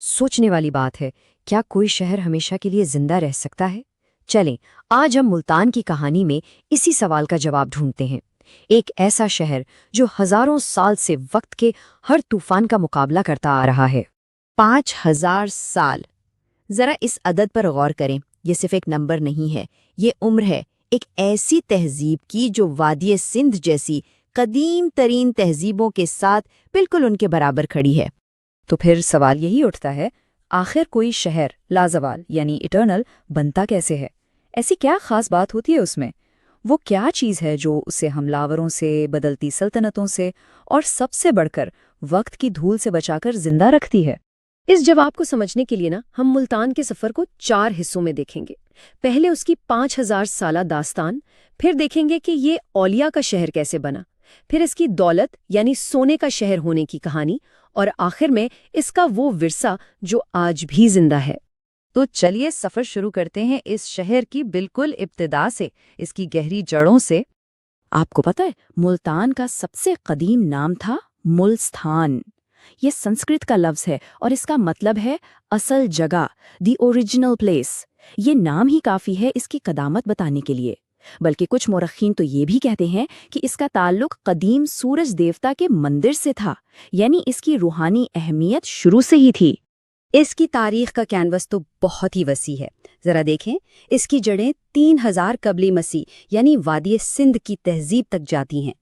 सोचने वाली बात है, क्या कोई शहर हमेशा के लिए जिंदा रह सकता है? चलें, आज हम मुल्तान की कहानी में इसी सवाल का जवाब ढूंढते हैं। एक ऐसा शहर जो हजारों साल से वक्त के हर तूफान का मुकाबला करता आ रहा है। 5,000 साल। जरा इस अदद पर गौर करें। ये सिर्फ एक नंबर नहीं है, ये उम्र है एक ऐसी तहजीब की जो वादी सिंध जैसी कदीम तरीन तहजीबों के साथ बिल्कुल उनके बराबर खड़ी है। तो फिर सवाल यही उठता है, आखिर कोई शहर लाजवाल यानी इटर्नल बनता कैसे है? ऐसी क्या खास बात होती है उसमें? वो क्या चीज़ है जो उसे हमलावरों से, बदलती सल्तनतों से और सबसे बढ़कर वक्त की धूल से बचाकर जिंदा रखती है? इस जवाब को समझने के लिए हम मुल्तान के सफर को 4 हिस्सों में देखेंगे। पहले उसकी 5,000 साला दास्तान, फिर देखेंगे कि ये औलिया का शहर कैसे बना, फिर इसकी दौलत यानी सोने का शहर होने की कहानी, और आखिर में इसका वो विरसा जो आज भी जिंदा है। तो चलिए सफर शुरू करते हैं इस शहर की बिल्कुल इब्तिदा से, इसकी गहरी जड़ों से। आपको पता है, मुल्तान का सबसे कदीम नाम था मुल्स्तान। ये संस्कृत का लफ्ज है और इसका मतलब है असल जगह, दी ओरिजिनल प्लेस। ये नाम ही काफी है इसकी कदामत बताने के लिए। बल्कि कुछ मोरखीन तो ये भी कहते हैं कि इसका ताल्लुक कदीम सूरज देवता के मंदिर से था, यानी इसकी रूहानी अहमियत शुरू से ही थी। इसकी तारीख का कैनवस तो बहुत ही वसी है। जरा देखें, इसकी जड़ें 3,000 कबले मसीह यानी वादी सिंध की तहजीब तक जाती हैं।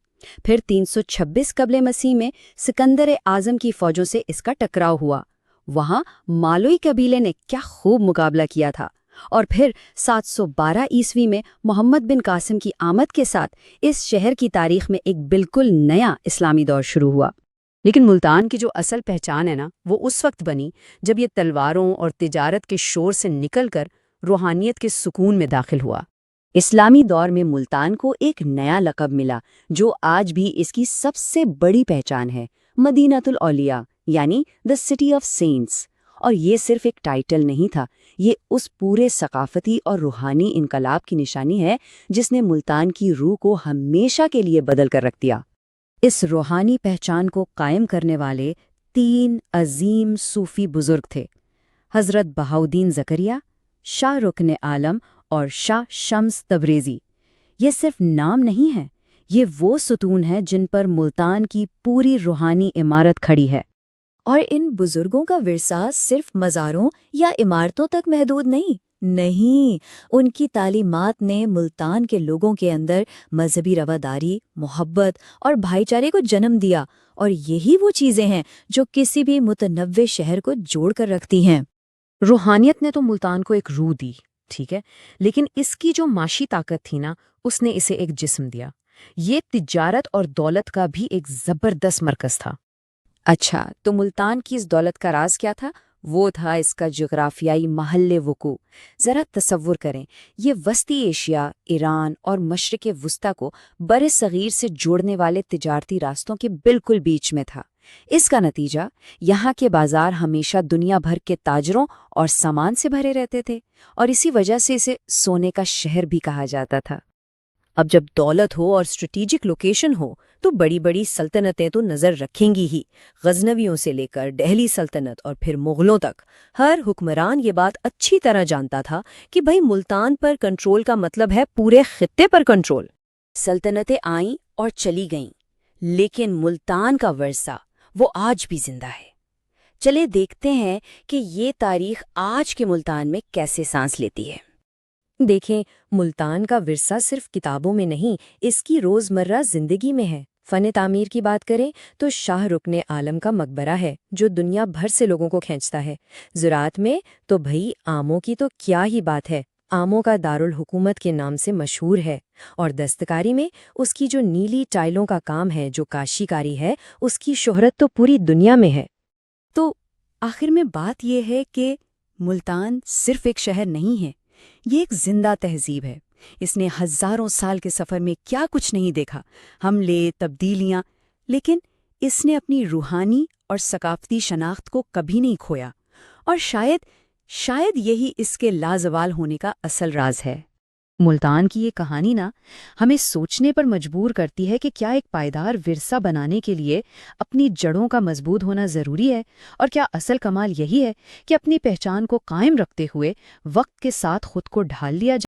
फिर 326 कबले मसीह में सिकंदर आजम की फौजों से इसका टकराव हुआ। वहां मालोई कबीले ने क्या खूब मुकाबला किया था। और फिर 712 ईस्वी में मोहम्मद बिन कासिम की आमद के साथ इस शहर की तारीख में एक बिल्कुल नया इस्लामी दौर शुरू हुआ। लेकिन मुल्तान की जो असल पहचान है ना, वो उस वक्त बनी जब ये तलवारों और तिजारत के शोर से निकलकर रूहानियत के सुकून में दाखिल हुआ। इस्लामी दौर में मुल्तान को एक नया लक़ब मिला जो आज भी इसकी सबसे बड़ी पहचान है, मदीनातुल औलिया यानी द सिटी ऑफ सेंट्स। और ये सिर्फ एक टाइटल नहीं था, ये उस पूरे सकाफती और रूहानी इनकलाब की निशानी है जिसने मुल्तान की रूह को हमेशा के लिए बदल कर रख दिया। इस रूहानी पहचान को कायम करने वाले 3 अजीम सूफी बुजुर्ग थे, हजरत बहाउद्दीन ज़करिया, शाह रुकन आलम और शाह शम्स तबरेज़ी। ये सिर्फ नाम नहीं है, ये वो सुतून है जिन पर मुल्तान की पूरी रूहानी इमारत खड़ी है। और इन बुजुर्गों का विरसा सिर्फ मज़ारों या इमारतों तक महदूद नहीं, उनकी तालीमात ने मुल्तान के लोगों के अंदर मजहबी रवादारी, मोहब्बत और भाईचारे को जन्म दिया। और यही वो चीज़ें हैं जो किसी भी मुतनव्वे शहर को जोड़ कर रखती हैं। रूहानियत ने तो मुल्तान को एक रूह दी, ठीक है, लेकिन इसकी जो माशी ताकत थी ना, उसने इसे एक जिस्म दिया। ये तिजारत और दौलत का भी एक ज़बरदस्त मरकज़ था। अच्छा, तो मुल्तान की इस दौलत का राज क्या था? वो था इसका जोग्राफियाई महल्ले वकू। ज़रा तसव्वुर करें, ये वस्ती एशिया, ईरान और मशरिक़ वुस्ता को बरे सग़ीर से जोड़ने वाले तिजारती रास्तों के बिल्कुल बीच में था। इसका नतीजा, यहाँ के बाजार हमेशा दुनिया भर के ताजरों और सामान से भरे रहते थे, और इसी वजह से इसे सोने का शहर भी कहा जाता था। अब जब दौलत हो और स्ट्रेटेजिक लोकेशन हो तो बड़ी बड़ी सल्तनतें तो नज़र रखेंगी ही। गजनवियों से लेकर दिल्ली सल्तनत और फिर मुग़लों तक हर हुक्मरान ये बात अच्छी तरह जानता था कि भाई मुल्तान पर कंट्रोल का मतलब है पूरे खित्ते पर कंट्रोल। सल्तनतें आईं और चली गईं, लेकिन मुल्तान का वर्सा वो आज भी जिंदा है। चले देखते हैं कि ये तारीख आज के मुल्तान में कैसे सांस लेती है। देखें, मुल्तान का विरसा सिर्फ किताबों में नहीं, इसकी रोज़मर्रा ज़िंदगी में है। फ़न तामीर की बात करें तो शाह रुकन आलम का मकबरा है जो दुनिया भर से लोगों को खींचता है। ज़राअत में तो भई आमों की तो क्या ही बात है, आमों का दारुल हुकूमत के नाम से मशहूर है। और दस्तकारी में उसकी जो नीली टाइलों का काम है, जो काशीकारी है, उसकी शोहरत तो पूरी दुनिया में है। तो आखिर में बात यह है कि मुल्तान सिर्फ एक शहर नहीं है, ये एक जिंदा तहजीब है। इसने हजारों साल के सफ़र में क्या कुछ नहीं देखा, हमले, तब्दीलियाँ, लेकिन इसने अपनी रूहानी और सकाफती शनाख्त को कभी नहीं खोया। और शायद यही इसके लाजवाल होने का असल राज है। ملتان کی یہ کہانی نا ہمیں سوچنے پر مجبور کرتی ہے کہ کیا ایک پائیدار ورثہ بنانے کے لیے اپنی جڑوں کا مضبوط ہونا ضروری ہے، اور کیا اصل کمال یہی ہے کہ اپنی پہچان کو قائم رکھتے ہوئے وقت کے ساتھ خود کو ڈھال لیا جائے۔